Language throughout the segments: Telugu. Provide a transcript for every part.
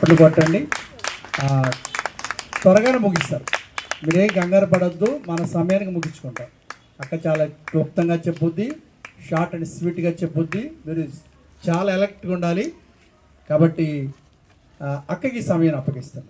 చప్పట్లు కొట్టండి. త్వరగానే ముగిస్తారు, మీరేం కంగారు పడద్దు, మన సమయానికి ముగించుకుంటాం. అక్క చాలా క్లుప్తంగా చెప్పుద్ది, షార్ట్ అండ్ స్వీట్గా చెప్పుద్ది. మీరు చాలా ఎలక్ట్గా ఉండాలి కాబట్టి అక్కకి సమయాన్ని అప్పగిస్తాను.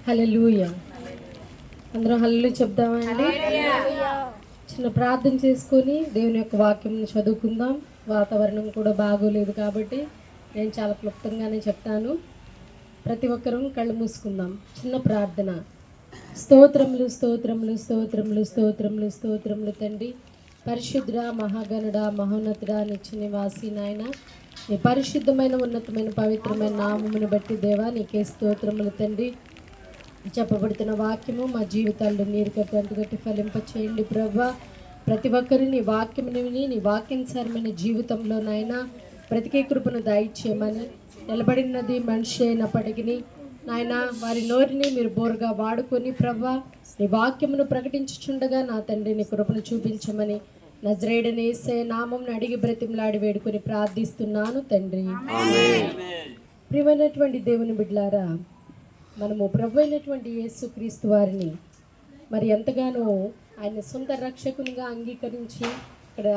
హల్లెలూయా. అందరం హల్లెలూయా చెప్దామండి. చిన్న ప్రార్థన చేసుకొని దేవుని యొక్క వాక్యం చదువుకుందాం. వాతావరణం కూడా బాగోలేదు కాబట్టి నేను చాలా క్లుప్తంగానే చెప్తాను. ప్రతి ఒక్కరూ కళ్ళు మూసుకుందాం. చిన్న ప్రార్థన. స్తోత్రములు స్తోత్రములు స్తోత్రములు స్తోత్రములు స్తోత్రములు తండ్రి, పరిశుద్ధ మహాగణుడ మహోన్నతుడ నిత్య నివాసి నాయన, నీ పరిశుద్ధమైన ఉన్నతమైన పవిత్రమైన నామమును బట్టి దేవా నీకే స్తోత్రములు తండ్రి. చెప్పబడుతున్న వాక్యము మా జీవితాల్లో నీరు కట్టి అంటుకట్టి ఫలింప చేయండి ప్రభా. ప్రతి ఒక్కరు నీ వాక్యముని విని నీ వాక్యానుసారమైన జీవితంలో నాయన బ్రతికే కృపను దయచేయమని, నిలబడినది మనిషి అయినప్పటికీ నాయన వారి నోరిని మీరు బోరుగా వాడుకొని ప్రభా నీ వాక్యమును ప్రకటించుచుండగా నా తండ్రి నీ కృపను చూపించమని నజరేయుడైన యేసయ్య నామమును అడిగి బ్రతిమలాడి వేడుకొని ప్రార్థిస్తున్నాను తండ్రి. ప్రియమైనటువంటి దేవుని బిడ్డలారా, మనము ప్రభు అయినటువంటి యేసుక్రీస్తు వారిని మరి ఎంతగానో ఆయన సొంత రక్షకునిగా అంగీకరించి ఇక్కడ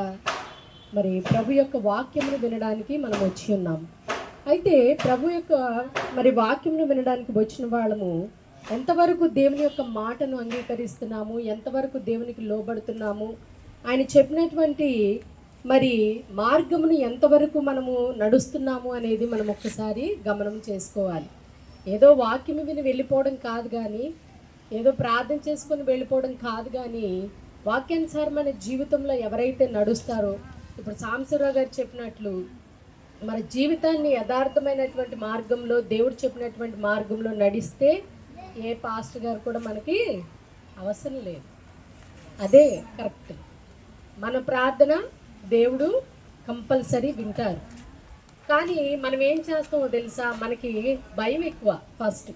మరి ప్రభు యొక్క వాక్యమును వినడానికి మనం వచ్చి ఉన్నాం. అయితే ప్రభు యొక్క మరి వాక్యమును వినడానికి వచ్చిన వాళ్ళము ఎంతవరకు దేవుని యొక్క మాటను అంగీకరిస్తున్నాము, ఎంతవరకు దేవునికి లోబడుతున్నాము, ఆయన చెప్పినటువంటి మరి మార్గమును ఎంతవరకు మనము నడుస్తున్నాము అనేది మనం ఒక్కసారి గమనం చేసుకోవాలి. ఏదో వాక్యం విని వెళ్ళిపోవడం కాదు, కానీ ఏదో ప్రార్థన చేసుకొని వెళ్ళిపోవడం కాదు, కానీ వాక్యానుసారమైన జీవితంలో ఎవరైతే నడుస్తారో, ఇప్పుడు సాంబశివరావు గారు చెప్పినట్లు మన జీవితాన్ని యథార్థమైనటువంటి మార్గంలో దేవుడు చెప్పినటువంటి మార్గంలో నడిస్తే ఏ పాస్టర్ గారు కూడా మనకి అవసరం లేదు. అదే కరెక్ట్. మన ప్రార్థన దేవుడు కంపల్సరీ వింటారు. కానీ మనం ఏం చేస్తామో తెలుసా, మనకి భయం ఎక్కువ. ఫస్ట్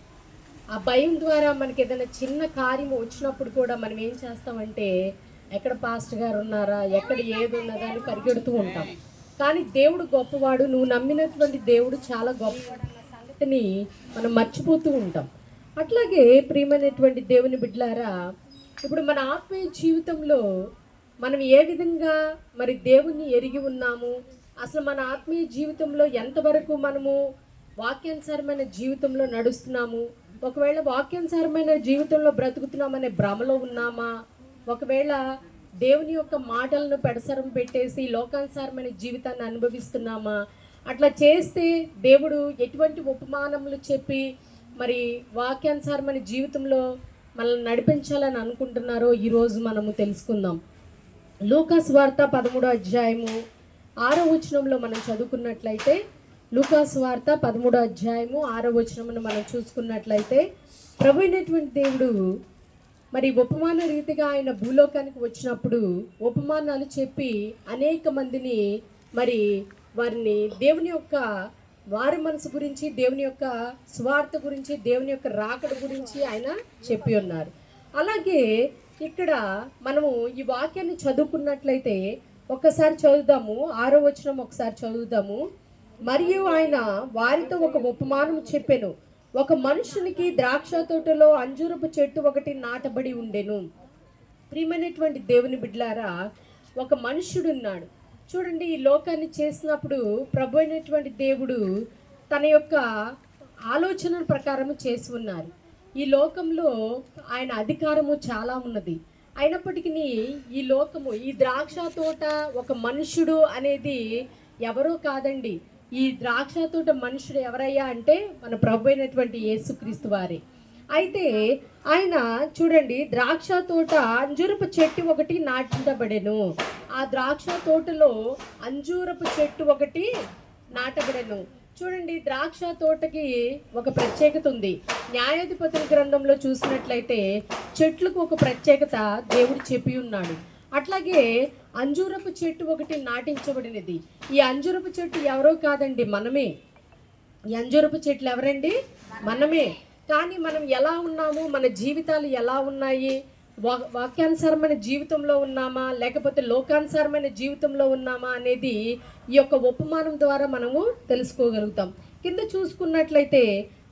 ఆ భయం ద్వారా మనకి ఏదైనా చిన్న కార్యం వచ్చినప్పుడు కూడా మనం ఏం చేస్తామంటే ఎక్కడ పాస్టర్ గారు ఉన్నారా, ఎక్కడ ఏది ఉన్నదా అని పరిగెడుతూ ఉంటాం. కానీ దేవుడు గొప్పవాడు, నువ్వు నమ్మినటువంటి దేవుడు చాలా గొప్పవాడు అన్న సంగతిని మనం మర్చిపోతూ ఉంటాం. అట్లాగే ప్రియమైనటువంటి దేవుని బిడ్డలారా, ఇప్పుడు మన ఆత్మీయ జీవితంలో మనం ఏ విధంగా మరి దేవుణ్ణి ఎరిగి ఉన్నాము, అసలు మన ఆత్మీయ జీవితంలో ఎంతవరకు మనము వాక్యానుసారమైన జీవితంలో నడుస్తున్నాము, ఒకవేళ వాక్యానుసారమైన జీవితంలో బ్రతుకుతున్నామనే భ్రమలో ఉన్నామా, ఒకవేళ దేవుని యొక్క మాటలను పెడసరం పెట్టేసి లోకానుసారమైన జీవితాన్ని అనుభవిస్తున్నామా, అట్లా చేస్తే దేవుడు ఎటువంటి ఉపమానములు చెప్పి మరి వాక్యానుసారమైన జీవితంలో మనల్ని నడిపించాలని అనుకుంటున్నారో ఈరోజు మనము తెలుసుకుందాం. లూకాసు వార్త 13వ అధ్యాయము 6వ వచనంలో మనం చదువుకున్నట్లయితే, లూకాసు వార్త 13వ అధ్యాయము 6వ వచనమును మనం చూసుకున్నట్లయితే, ప్రభు అయినటువంటి దేవుడు మరి ఉపమాన రీతిగా ఆయన భూలోకానికి వచ్చినప్పుడు ఉపమానాలు చెప్పి అనేక మందిని మరి వారిని దేవుని యొక్క వారి మనసు గురించి, దేవుని యొక్క స్వార్థ గురించి, దేవుని యొక్క రాకడ గురించి ఆయన చెప్పి ఉన్నారు. అలాగే ఇక్కడ మనము ఈ వాక్యాన్ని చదువుకున్నట్లయితే ఒక్కసారి చదువుదాము. 6వ వచనం ఒకసారి చదువుదాము. మరియు ఆయన వారితో ఒక ఉపమానం చెప్పెను. ఒక మనుషునికి ద్రాక్ష తోటలో అంజూరపు చెట్టు ఒకటి నాటబడి ఉండెను. ప్రియమైనటువంటి దేవుని బిడ్డలారా, ఒక మనుషుడు ఉన్నాడు. చూడండి, ఈ లోకాన్ని చేసినప్పుడు ప్రభు అయినటువంటి దేవుడు తన యొక్క ఆలోచన ప్రకారం చేసి ఉన్నారు. ఈ లోకంలో ఆయన అధికారము చాలా ఉన్నది. అయినప్పటికీ ఈ లోకము, ఈ ద్రాక్ష తోట ఒక మనుషుడు అనేది ఎవరో కాదండి. ఈ ద్రాక్ష తోట మనుషుడు ఎవరయ్యా అంటే మన ప్రభు అయినటువంటి యేసుక్రీస్తు వారే. అయితే ఆయన చూడండి, ద్రాక్ష తోట అంజూరపు చెట్టు ఒకటి నాటబడెను. ఆ ద్రాక్ష తోటలో అంజూరపు చెట్టు ఒకటి నాటబడెను. చూడండి, ద్రాక్ష తోటకి ఒక ప్రత్యేకత ఉంది. న్యాయాధిపతుల గ్రంథంలో చూసినట్లయితే చెట్లకు ఒక ప్రత్యేకత దేవుడు చెప్పి ఉన్నాడు. అట్లాగే అంజూరపు చెట్టు ఒకటి నాటించబడినది. ఈ అంజూరపు చెట్టు ఎవరో కాదండి, మనమే. ఈ అంజూరపు చెట్లు ఎవరండి? మనమే. కానీ మనం ఎలా ఉన్నాము, మన జీవితాలు ఎలా ఉన్నాయి, వాక్యానుసారమైన జీవితంలో ఉన్నామా లేకపోతే లోకానుసారమైన జీవితంలో ఉన్నామా అనేది ఈ యొక్క ఉపమానం ద్వారా మనము తెలుసుకోగలుగుతాం. కింద చూసుకున్నట్లయితే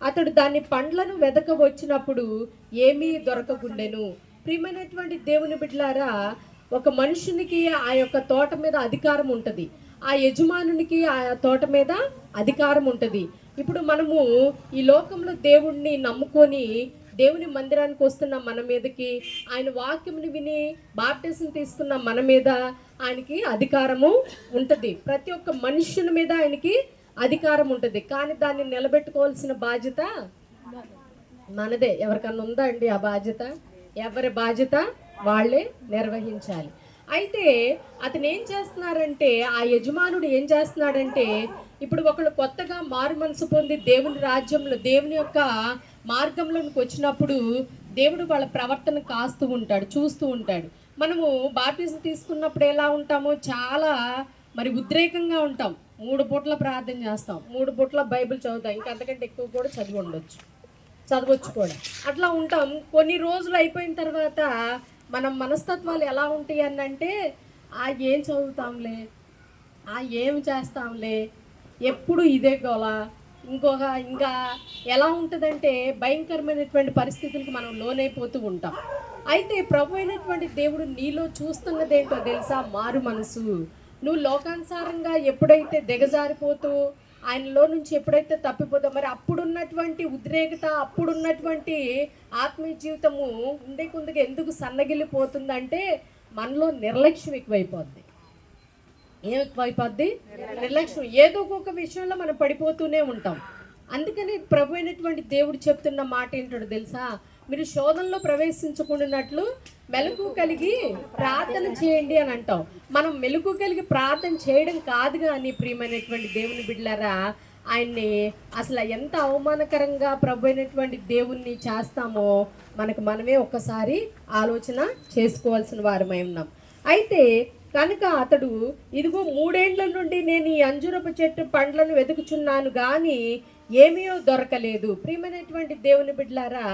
అతడు దాని పండ్లను వెదక వచ్చినప్పుడు ఏమీ దొరకకుండెను. ప్రియమైనటువంటి దేవుని బిడ్డలారా, ఒక మనుషునికి ఆ యొక్క తోట మీద అధికారం ఉంటుంది, ఆ యజమానునికి ఆ తోట మీద అధికారం ఉంటుంది. ఇప్పుడు మనము ఈ లోకంలో దేవుణ్ణి నమ్ముకొని దేవుని మందిరానికి వస్తున్న మన మీదకి, ఆయన వాక్యముని విని బాప్టిజం తీసుకున్న మన మీద ఆయనకి అధికారము ఉంటుంది. ప్రతి ఒక్క మనుషుని మీద ఆయనకి అధికారం ఉంటుంది. కానీ దాన్ని నిలబెట్టుకోవాల్సిన బాధ్యత మనదే. ఎవరికన్నా ఉందా అండి ఆ బాధ్యత? ఎవరి బాధ్యత వాళ్ళే నిర్వహించాలి. అయితే అతను ఏం చేస్తున్నారంటే, ఆ యజమానుడు ఏం చేస్తున్నాడంటే, ఇప్పుడు ఒకళ్ళు కొత్తగా మారు మనసు పొంది దేవుని రాజ్యంలో దేవుని యొక్క మార్గంలోకి వచ్చినప్పుడు దేవుడు వాళ్ళ ప్రవర్తన కాస్తూ ఉంటాడు, చూస్తూ ఉంటాడు. మనము బాప్టిజం తీసుకున్నప్పుడు ఎలా ఉంటామో చాలా మరి ఉద్రేకంగా ఉంటాం. 3 పూట్ల ప్రార్థన చేస్తాం, 3 పూట్ల బైబిల్ చదువుతాం, ఇంకా అంతకంటే ఎక్కువ కూడా చదవచ్చు కూడా. అట్లా ఉంటాం. కొన్ని రోజులు అయిపోయిన తర్వాత మన మనస్తత్వాలు ఎలా ఉంటాయి అని అంటే, ఏం చదువుతాంలే, ఏం చేస్తాంలే, ఎప్పుడు ఇదే గోల, ఇంకా ఎలా ఉంటుందంటే భయంకరమైనటువంటి పరిస్థితులకు మనం లోనైపోతూ ఉంటాం. అయితే ప్రభు అయినటువంటి దేవుడు నీలో చూస్తున్నదేంటో తెలుసా? మారు మనసు. నువ్వు లోకానుసారంగా ఎప్పుడైతే దిగజారిపోతూ ఆయనలో నుంచి ఎప్పుడైతే తప్పిపోతావు, మరి అప్పుడున్నటువంటి ఉద్రేకత, అప్పుడున్నటువంటి ఆత్మీయ జీవితము ఉండే కొందుకు ఎందుకు సన్నగిల్లిపోతుందంటే మనలో నిర్లక్ష్యం ఎక్కువైపోద్ది. ఏం ఎక్కువైపోద్ది? నిర్లక్ష్యం. ఏదో ఒక విషయంలో మనం పడిపోతూనే ఉంటాం. అందుకని ప్రభు అయినటువంటి దేవుడు చెప్తున్న మాట ఏంటో తెలుసా? మీరు శోధనలో ప్రవేశించకుండానట్లు మెలకు కలిగి ప్రార్థన చేయండి అని అంటాం. మనం మెలకు కలిగి ప్రార్థన చేయడం కాదు కానీ ప్రియమైనటువంటి దేవుని బిడ్డలారా, ఆయన్ని అసలు ఎంత అవమానకరంగా ప్రభు అయినటువంటి దేవుణ్ణి చేస్తామో మనమే ఒక్కసారి ఆలోచన చేసుకోవాల్సిన వారమై ఉన్నాం. అయితే కనుక అతడు, ఇదిగో 3 ఏండ్ల నుండి నేను ఈ అంజూరపు చెట్టు పండ్లను వెతుకుచున్నాను కానీ ఏమీ దొరకలేదు. ప్రియమైనటువంటి దేవుని బిడ్డలారా,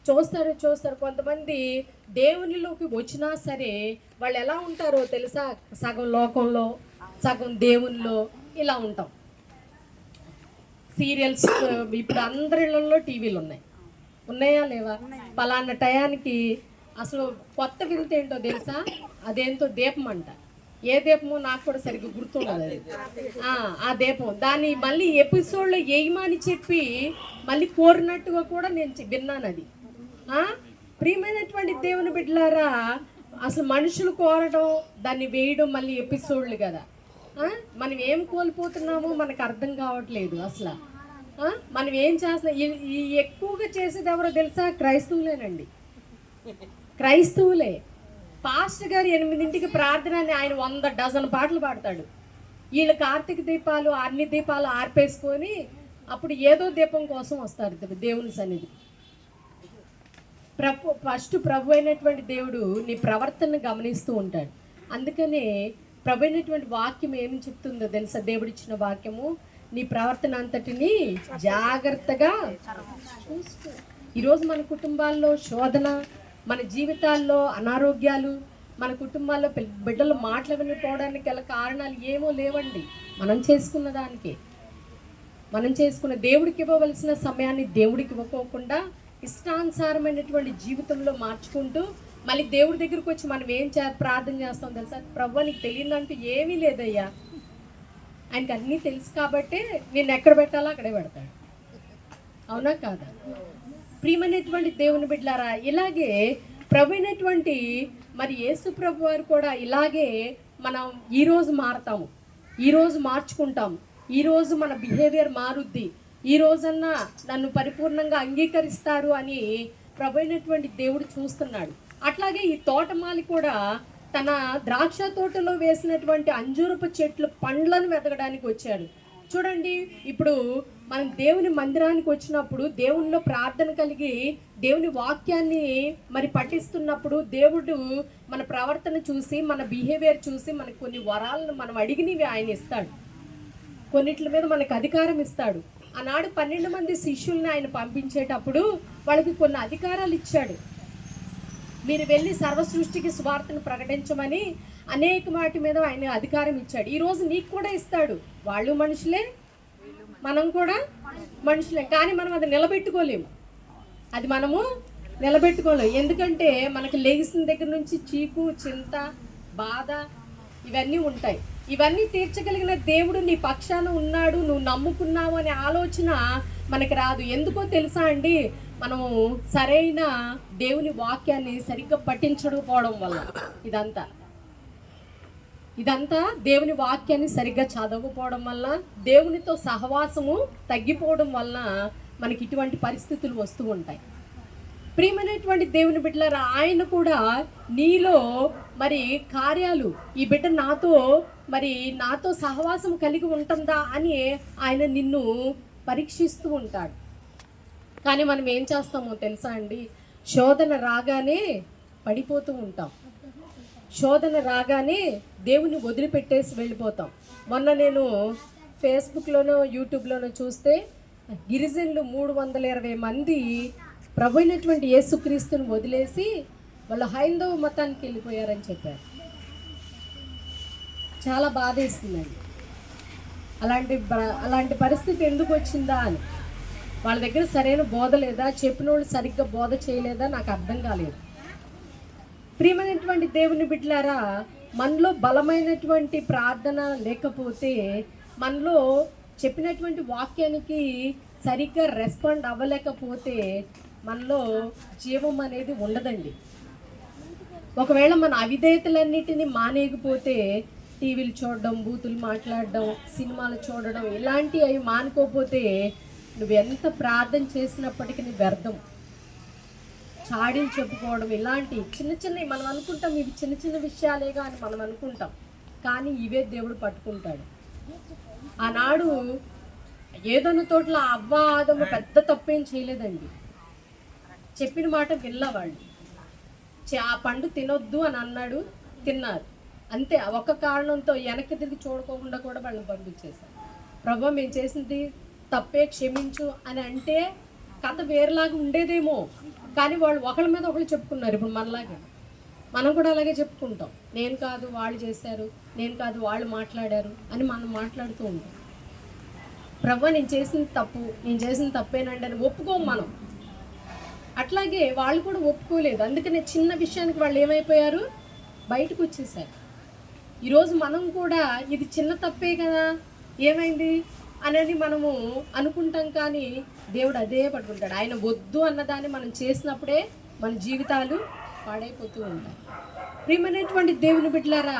చూస్తారు కొంతమంది దేవునిలోకి వచ్చినా సరే వాళ్ళు ఎలా ఉంటారో తెలుసా? సగం లోకంలో సగం దేవునిలో ఇలా ఉంటాం. సీరియల్స్ ఇప్పుడు అందరిలో టీవీలు ఉన్నాయా లేవా? పలానా టయానికి అసలు కొత్త వింత ఏంటో తెలుసా? అదేంటో దీపం అంట. ఏ దీపమో నాకు కూడా సరిగ్గా గుర్తుండదు అది. ఆ దీపం దాన్ని మళ్ళీ ఎపిసోడ్లో వేయమని చెప్పి మళ్ళీ కోరినట్టుగా కూడా నేను విన్నాను అది. ప్రియమైనటువంటి దేవుని బిడ్డలారా, అసలు మనుషులు కోరడం, దాన్ని వేయడం మళ్ళీ ఎపిసోడ్లు కదా. మనం ఏం కోల్పోతున్నామో మనకు అర్థం కావట్లేదు అసలు. మనం ఏం చేస్తున్నాం? ఈ ఎక్కువగా చేసేది ఎవరో తెలుసా? క్రైస్తవులేనండి, క్రైస్తవులే. పాస్టర్ గారు 8ంటికి ప్రార్థన అని ఆయన 100 డజన్ పాటలు పాడతాడు. వీళ్ళు కార్తీక దీపాలు అన్ని దీపాలు ఆర్పేసుకొని అప్పుడు ఏదో దీపం కోసం వస్తారు దేవుని సన్నిధి. ఫస్ట్ ప్రభు అయినటువంటి దేవుడు నీ ప్రవర్తనను గమనిస్తూ ఉంటాడు. అందుకనే ప్రభు అయినటువంటి వాక్యం ఏమి చెప్తుందో తెలుసా? దేవుడిచ్చిన వాక్యము, నీ ప్రవర్తన అంతటిని జాగ్రత్తగా చూసుకో. ఈరోజు మన కుటుంబాల్లో శోధన, మన జీవితాల్లో అనారోగ్యాలు, మన కుటుంబాల్లో బిడ్డలు మాటలు వినిపోవడానికి గల కారణాలు ఏమో లేవండి. మనం చేసుకున్న దేవుడికి ఇవ్వవలసిన సమయాన్ని దేవుడికి ఇవ్వకోకుండా ఇష్టానుసారమైనటువంటి జీవితంలో మార్చుకుంటూ మళ్ళీ దేవుడి దగ్గరికి వచ్చి మనం ఏం ప్రార్థన చేస్తాం తెలుసా? ప్రభు నీకు తెలియదంటూ ఏమీ లేదయ్యా, ఆయనకి అన్నీ తెలుసు కాబట్టే నేను ఎక్కడ పెట్టాలో అక్కడే పెడతాడు. అవునా కాదా? ప్రియమైనటువంటి దేవుని బిడ్డలారా, ఇలాగే ప్రభు అయినటువంటి మరి యేసు ప్రభు వారు కూడా ఇలాగే మనం ఈరోజు మారతాము, ఈరోజు మార్చుకుంటాం, ఈరోజు మన బిహేవియర్ మారుద్ది, ఈ రోజన్నా నన్ను పరిపూర్ణంగా అంగీకరిస్తారు అని ప్రభు అయినటువంటి దేవుడు చూస్తున్నాడు. అట్లాగే ఈ తోటమాలి కూడా తన ద్రాక్ష తోటలో వేసినటువంటి అంజూరపు చెట్లు పండ్లను వెతకడానికి వచ్చాడు. చూడండి, ఇప్పుడు మనం దేవుని మందిరానికి వచ్చినప్పుడు దేవునిలో ప్రార్థన కలిగి దేవుని వాక్యాన్ని మరి పఠిస్తున్నప్పుడు దేవుడు మన ప్రవర్తన చూసి, మన బిహేవియర్ చూసి మనకు కొన్ని వరాలను మనం అడిగినవి ఆయన ఇస్తాడు, కొన్నిట్ల మీద మనకు అధికారం ఇస్తాడు. ఆనాడు 12 మంది శిష్యుల్ని ఆయన పంపించేటప్పుడు వాళ్ళకి కొన్ని అధికారాలు ఇచ్చాడు. మీరు వెళ్ళి సర్వ సృష్టికి సువార్తను ప్రకటించమని అనేక వాటి మీద ఆయన అధికారం ఇచ్చాడు. ఈరోజు నీకు కూడా ఇస్తాడు. వాళ్ళు మనుషులే, మనం కూడా మనుషులే, కానీ మనం అది నిలబెట్టుకోలేము. అది మనము నిలబెట్టుకోలేము. ఎందుకంటే మనకు లెగిసిన దగ్గర నుంచి చీకు, చింత, బాధ ఇవన్నీ ఉంటాయి. ఇవన్నీ తీర్చగలిగిన దేవుడు నీ పక్షాన ఉన్నాడు, నువ్వు నమ్ముకున్నావు అనే ఆలోచన మనకి రాదు. ఎందుకో తెలుసా అండి, మనము సరైన దేవుని వాక్యాన్ని సరిగ్గా పఠించకపోవడం వల్ల ఇదంతా దేవుని వాక్యాన్ని సరిగ్గా చదవకపోవడం వల్ల, దేవునితో సహవాసము తగ్గిపోవడం వల్ల మనకి ఇటువంటి పరిస్థితులు వస్తూ ఉంటాయి. ప్రియమైనటువంటి దేవుని బిడ్డలారా, ఆయన కూడా నీలో మరి కార్యాలు, ఈ బిడ్డ నాతో సహవాసం కలిగి ఉంటుందా అని ఆయన నిన్ను పరీక్షిస్తూ ఉంటాడు. కానీ మనం ఏం చేస్తామో తెలుసా అండి, శోధన రాగానే పడిపోతూ ఉంటాం. శోధన రాగానే దేవుని వదిలిపెట్టేసి వెళ్ళిపోతాం. మొన్న నేను ఫేస్బుక్లోనో యూట్యూబ్లోనో చూస్తే గిరిజనులు 320 మంది ప్రభు అయినటువంటి యేసుక్రీస్తుని వదిలేసి వాళ్ళు హైందవ మతానికి వెళ్ళిపోయారని చెప్పారు. చాలా బాధేస్తుందండి. అలాంటి పరిస్థితి ఎందుకు వచ్చిందా అని. వాళ్ళ దగ్గర సరైన బోధ లేదా, చెప్పిన వాళ్ళు సరిగ్గా బోధ చేయలేదా, నాకు అర్థం కాలేదు. ప్రియమైనటువంటి దేవుని బిడ్డలారా, మనలో బలమైనటువంటి ప్రార్థన లేకపోతే, మనలో చెప్పినటువంటి వాక్యానికి సరిగ్గా రెస్పాండ్ అవ్వలేకపోతే మనలో జీవం అనేది ఉండదండి. ఒకవేళ మన అవిధేయతలన్నిటినీ మానేయకపోతే, టీవీలు చూడడం, బూతులు మాట్లాడడం, సినిమాలు చూడడం ఇలాంటివి అవి మానుకోకపోతే నువ్వు ఎంత ప్రార్థన చేసినప్పటికీ నీ వ్యర్థం. చాడీలు చెప్పుకోవడం ఇలాంటి చిన్నవి మనం అనుకుంటాం, ఇవి చిన్న చిన్న విషయాలేగా అని మనం అనుకుంటాం, కానీ ఇవే దేవుడు పట్టుకుంటాడు. ఆనాడు ఏదోను తోటలో అవ్వ ఆదము పెద్ద తప్పేం చేయలేదండి. చెప్పిన మాట విన్నవాళ్ళు. ఆ పండు తినొద్దు అని అన్నాడు, తిన్నారు అంతే. ఒక్క కారణంతో వెనక్కి తిరిగి చూడకోకుండా కూడా వాళ్ళని పంపించేశారు. ప్రభు మేము చేసింది తప్పే, క్షమించు అని అంటే కథ వేరేలాగా ఉండేదేమో, కానీ వాళ్ళు ఒకళ్ళ మీద ఒకళ్ళు చెప్పుకున్నారు. ఇప్పుడు మనలాగా మనం కూడా అలాగే చెప్పుకుంటాం. నేను కాదు వాళ్ళు చేశారు, నేను కాదు వాళ్ళు మాట్లాడారు అని మనం మాట్లాడుతూ ఉంటాం. ప్రభు నేను చేసిన తప్పేనండి అని ఒప్పుకోం మనం. అట్లాగే వాళ్ళు కూడా ఒప్పుకోలేదు. అందుకనే చిన్న విషయానికి వాళ్ళు ఏమైపోయారు, బయటకు వచ్చేసారు. ఈరోజు మనం కూడా ఇది చిన్న తప్పే కదా, ఏమైంది అనేది మనము అనుకుంటాం, కానీ దేవుడు అదే పట్టుకుంటాడు. ఆయన వద్దు అన్నదాన్ని మనం చేసినప్పుడే మన జీవితాలు పాడైపోతూ ఉంటాయి. ప్రియమైనటువంటి దేవుని బిడ్డలారా,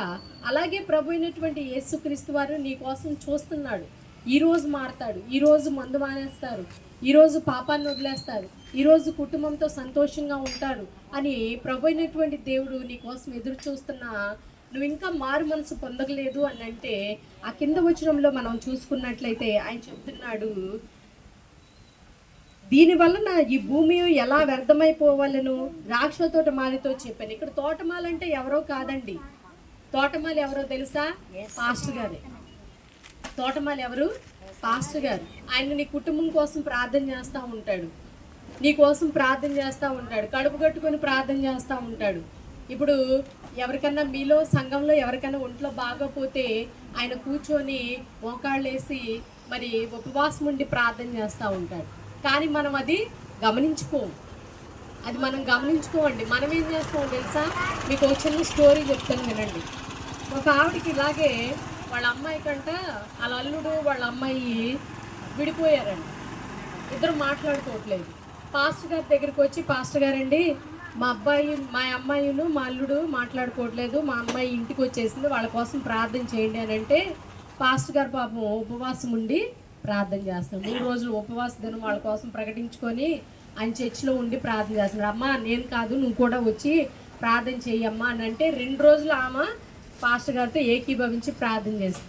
అలాగే ప్రభు అయినటువంటి యేసుక్రీస్తు వారు నీ కోసం చూస్తున్నాడు. ఈరోజు మారతాడు, ఈరోజు మందు మానేస్తారు, ఈరోజు పాపాన్ని వదిలేస్తారు, ఈరోజు కుటుంబంతో సంతోషంగా ఉంటారు అని ప్రభు అయినటువంటి దేవుడు నీ కోసం ఎదురు చూస్తున్నా నువ్వు ఇంకా మారు మనసు పొందగలేదు అని అంటే, ఆ కింద వచనంలో మనం చూసుకున్నట్లయితే ఆయన చెప్తున్నాడు, దీనివలన ఈ భూమి ఎలా వ్యర్థమైపోవాలను ద్రాక్ష తోటమాలితో చెప్పాను. ఇక్కడ తోటమాలి అంటే ఎవరో కాదండి. తోటమాలి ఎవరో తెలుసా? పాస్టర్ గారే. తోటమాలి ఎవరు? పాస్టర్ గారు. ఆయన నీ కుటుంబం కోసం ప్రార్థన చేస్తూ ఉంటాడు, నీ కోసం ప్రార్థన చేస్తూ ఉంటాడు, కడుపు కట్టుకొని ప్రార్థన చేస్తూ ఉంటాడు. ఇప్పుడు ఎవరికన్నా మీలో సంఘంలో ఎవరికైనా ఒంట్లో బాగోపోతే ఆయన కూర్చొని మోకాళ్ళేసి మరి ఉపవాసం ఉండి ప్రార్థన చేస్తూ ఉంటాడు. కానీ మనం అది గమనించుకోము. మనం గమనించుకోమండి. మనం ఏం చేస్తామో తెలుసా? మీకు ఒక చిన్న స్టోరీ చెప్తాను వినండి. ఒక ఆవిడకి ఇలాగే వాళ్ళ అమ్మాయి కంట వాళ్ళ అల్లుడు వాళ్ళ అమ్మాయి విడిపోయారండి. ఇద్దరు మాట్లాడుకోవట్లేదు. పాస్టర్ గారి దగ్గరికి వచ్చి, పాస్టర్ గారండి మా అమ్మాయిలు మా అల్లుడు మాట్లాడుకోవట్లేదు, మా అమ్మాయి ఇంటికి వచ్చేసింది, వాళ్ళ కోసం ప్రార్థన చేయండి అని అంటే, పాస్టర్ గారు పాపం ఉపవాసం ఉండి ప్రార్థన చేస్తున్నారు. 3 రోజులు ఉపవాస దినం వాళ్ళ కోసం ప్రకటించుకొని ఆయన చర్చిలో ఉండి ప్రార్థన చేస్తున్నారు. అమ్మ నేను కాదు, నువ్వు కూడా వచ్చి ప్రార్థన చెయ్యమ్మా అని అంటే 2 రోజులు ఆమె పాస్టర్ గారితో ఏకీభవించి ప్రార్థన చేస్తున్నాడు.